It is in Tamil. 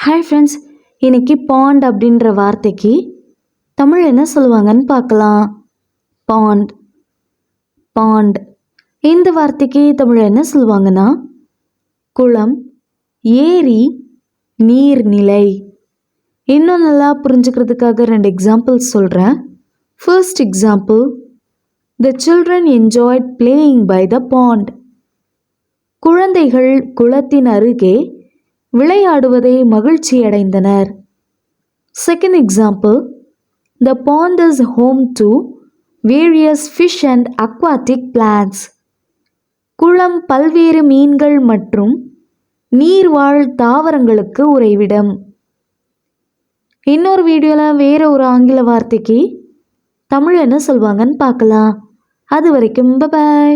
ஹாய் ஃப்ரெண்ட்ஸ், இன்னைக்கு பாண்ட் அப்படின்ற வார்த்தைக்கு தமிழ் என்ன சொல்லுவாங்கன்னு பார்க்கலாம். பாண்ட் பாண்ட் இந்த வார்த்தைக்கு தமிழ் என்ன சொல்லுவாங்கன்னா குளம், ஏரி, நீர்நிலை. இன்னும் நல்லா புரிஞ்சுக்கிறதுக்காக 2 எக்ஸாம்பிள்ஸ் சொல்கிறேன். First example, the children enjoyed playing by the pond. குழந்தைகள் குளத்தின் அருகே விளையாடுவதை மகிழ்ச்சியடைந்தனர். Second example, the pond is home to various fish and aquatic plants. குளம் பல்வேறு மீன்கள் மற்றும் நீர்வாழ் தாவரங்களுக்கு உறைவிடம். இன்னொரு வீடியோவில் வேற ஒரு ஆங்கில வார்த்தைக்கு தமிழ் என்ன சொல்வாங்கன்னு பார்க்கலாம். அது வரைக்கும் பை.